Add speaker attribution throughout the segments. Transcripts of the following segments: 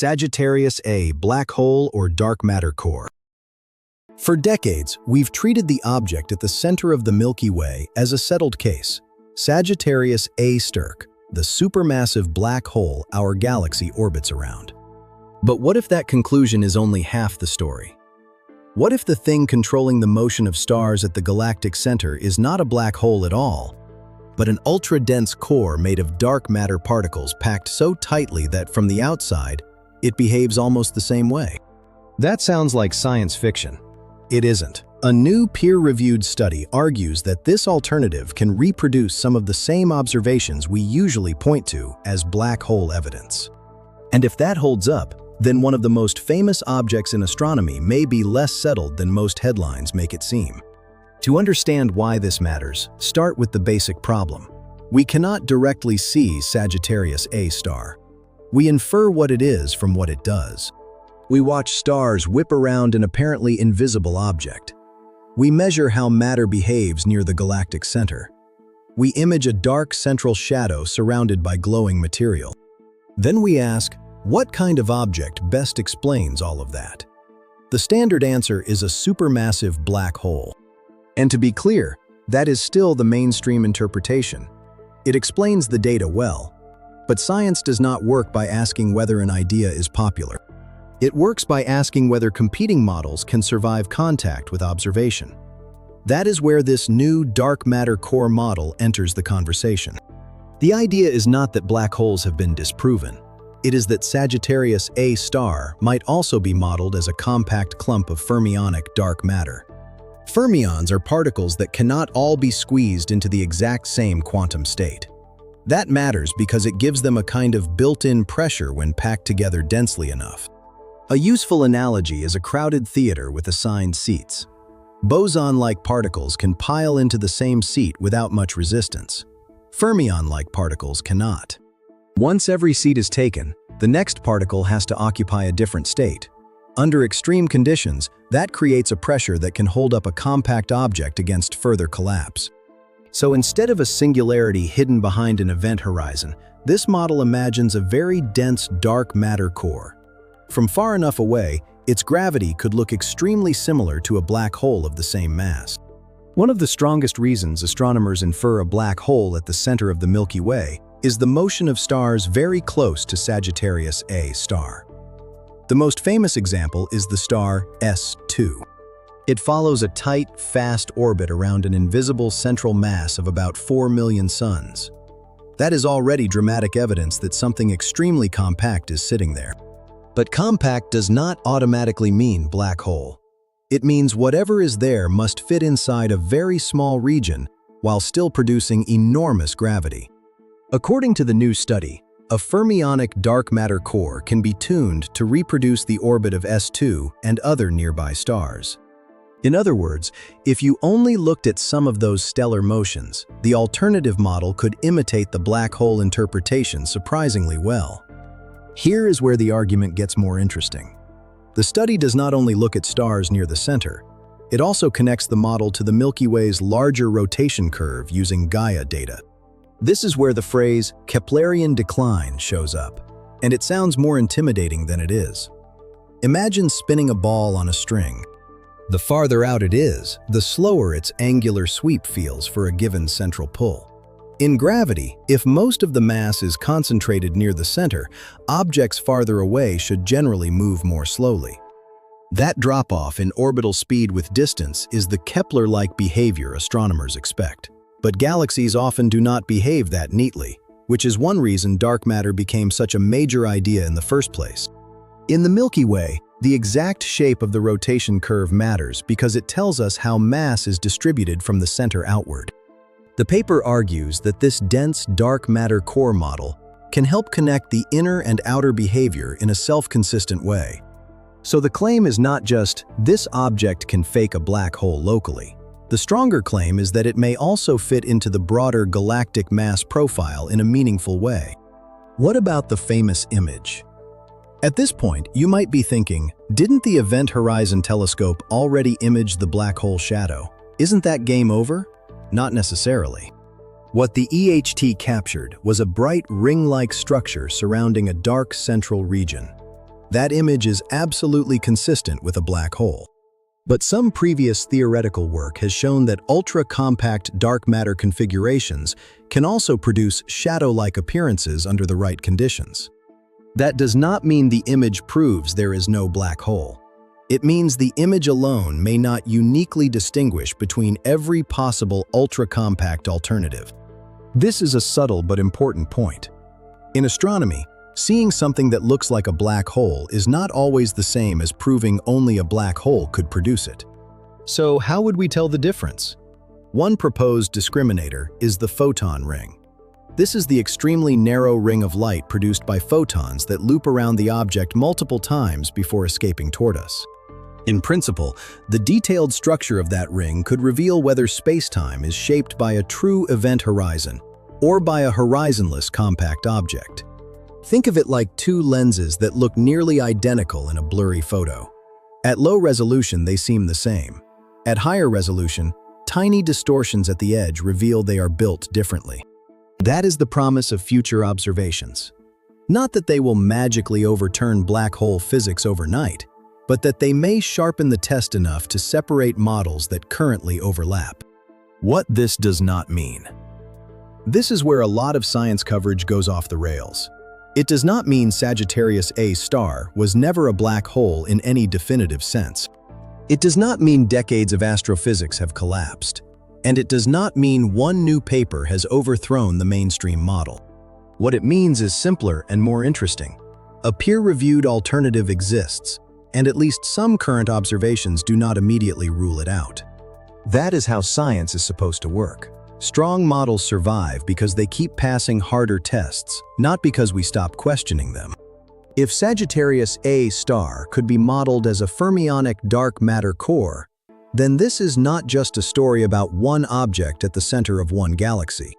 Speaker 1: Sagittarius A, black hole or dark matter core. For decades, we've treated the object at the center of the Milky Way as a settled case, Sagittarius A Stirk, the supermassive black hole our galaxy orbits around. But what if that conclusion is only half the story? What if the thing controlling the motion of stars at the galactic center is not a black hole at all, but an ultra-dense core made of dark matter particles packed so tightly that from the outside, it behaves almost the same way? That sounds like science fiction. It isn't. A new peer-reviewed study argues that this alternative can reproduce some of the same observations we usually point to as black hole evidence. And if that holds up, then one of the most famous objects in astronomy may be less settled than most headlines make it seem. To understand why this matters, start with the basic problem. We cannot directly see Sagittarius A star. We infer what it is from what it does. We watch stars whip around an apparently invisible object. We measure how matter behaves near the galactic center. We image a dark central shadow surrounded by glowing material. Then we ask, what kind of object best explains all of that? The standard answer is a supermassive black hole. And to be clear, that is still the mainstream interpretation. It explains the data well, but science does not work by asking whether an idea is popular. It works by asking whether competing models can survive contact with observation. That is where this new dark matter core model enters the conversation. The idea is not that black holes have been disproven. It is that Sagittarius A star might also be modeled as a compact clump of fermionic dark matter. Fermions are particles that cannot all be squeezed into the exact same quantum state. That matters because it gives them a kind of built-in pressure when packed together densely enough. A useful analogy is a crowded theater with assigned seats. Boson-like particles can pile into the same seat without much resistance. Fermion-like particles cannot. Once every seat is taken, the next particle has to occupy a different state. Under extreme conditions, that creates a pressure that can hold up a compact object against further collapse. So instead of a singularity hidden behind an event horizon, this model imagines a very dense dark matter core. From far enough away, its gravity could look extremely similar to a black hole of the same mass. One of the strongest reasons astronomers infer a black hole at the center of the Milky Way is the motion of stars very close to Sagittarius A star. The most famous example is the star S2. It follows a tight, fast orbit around an invisible central mass of about 4 million suns. That is already dramatic evidence that something extremely compact is sitting there. But compact does not automatically mean black hole. It means whatever is there must fit inside a very small region while still producing enormous gravity. According to the new study, a fermionic dark matter core can be tuned to reproduce the orbit of S2 and other nearby stars. In other words, if you only looked at some of those stellar motions, the alternative model could imitate the black hole interpretation surprisingly well. Here is where the argument gets more interesting. The study does not only look at stars near the center, it also connects the model to the Milky Way's larger rotation curve using Gaia data. This is where the phrase Keplerian decline shows up, and it sounds more intimidating than it is. Imagine spinning a ball on a string. The farther out it is, the slower its angular sweep feels for a given central pull. In gravity, if most of the mass is concentrated near the center, objects farther away should generally move more slowly. That drop-off in orbital speed with distance is the Kepler-like behavior astronomers expect. But galaxies often do not behave that neatly, which is one reason dark matter became such a major idea in the first place. In the Milky Way, the exact shape of the rotation curve matters because it tells us how mass is distributed from the center outward. The paper argues that this dense dark matter core model can help connect the inner and outer behavior in a self-consistent way. So the claim is not just, this object can fake a black hole locally. The stronger claim is that it may also fit into the broader galactic mass profile in a meaningful way. What about the famous image? At this point, you might be thinking, didn't the Event Horizon Telescope already image the black hole shadow? Isn't that game over? Not necessarily. What the EHT captured was a bright ring-like structure surrounding a dark central region. That image is absolutely consistent with a black hole. But some previous theoretical work has shown that ultra-compact dark matter configurations can also produce shadow-like appearances under the right conditions. That does not mean the image proves there is no black hole. It means the image alone may not uniquely distinguish between every possible ultra-compact alternative. This is a subtle but important point. In astronomy, seeing something that looks like a black hole is not always the same as proving only a black hole could produce it. So how would we tell the difference? One proposed discriminator is the photon ring. This is the extremely narrow ring of light produced by photons that loop around the object multiple times before escaping toward us. In principle, the detailed structure of that ring could reveal whether space-time is shaped by a true event horizon or by a horizonless compact object. Think of it like two lenses that look nearly identical in a blurry photo. At low resolution, they seem the same. At higher resolution, tiny distortions at the edge reveal they are built differently. That is the promise of future observations. Not that they will magically overturn black hole physics overnight, but that they may sharpen the test enough to separate models that currently overlap. What this does not mean. This is where a lot of science coverage goes off the rails. It does not mean Sagittarius A star was never a black hole in any definitive sense. It does not mean decades of astrophysics have collapsed. And it does not mean one new paper has overthrown the mainstream model. What it means is simpler and more interesting. A peer-reviewed alternative exists, and at least some current observations do not immediately rule it out. That is how science is supposed to work. Strong models survive because they keep passing harder tests, not because we stop questioning them. If Sagittarius A star could be modeled as a fermionic dark matter core, then this is not just a story about one object at the center of one galaxy.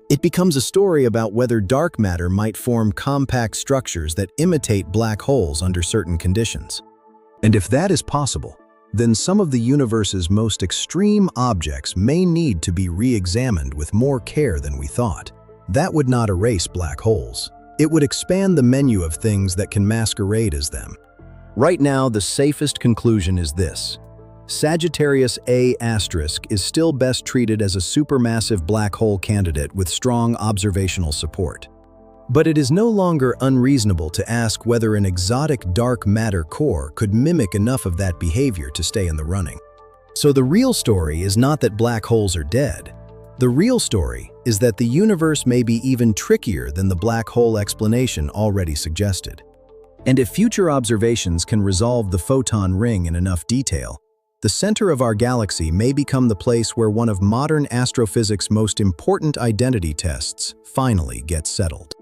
Speaker 1: It becomes a story about whether dark matter might form compact structures that imitate black holes under certain conditions. And if that is possible, then some of the universe's most extreme objects may need to be re-examined with more care than we thought. That would not erase black holes. It would expand the menu of things that can masquerade as them. Right now, the safest conclusion is this. Sagittarius A* is still best treated as a supermassive black hole candidate with strong observational support. But it is no longer unreasonable to ask whether an exotic dark matter core could mimic enough of that behavior to stay in the running. So the real story is not that black holes are dead. The real story is that the universe may be even trickier than the black hole explanation already suggested. And if future observations can resolve the photon ring in enough detail, the center of our galaxy may become the place where one of modern astrophysics' most important identity tests finally gets settled.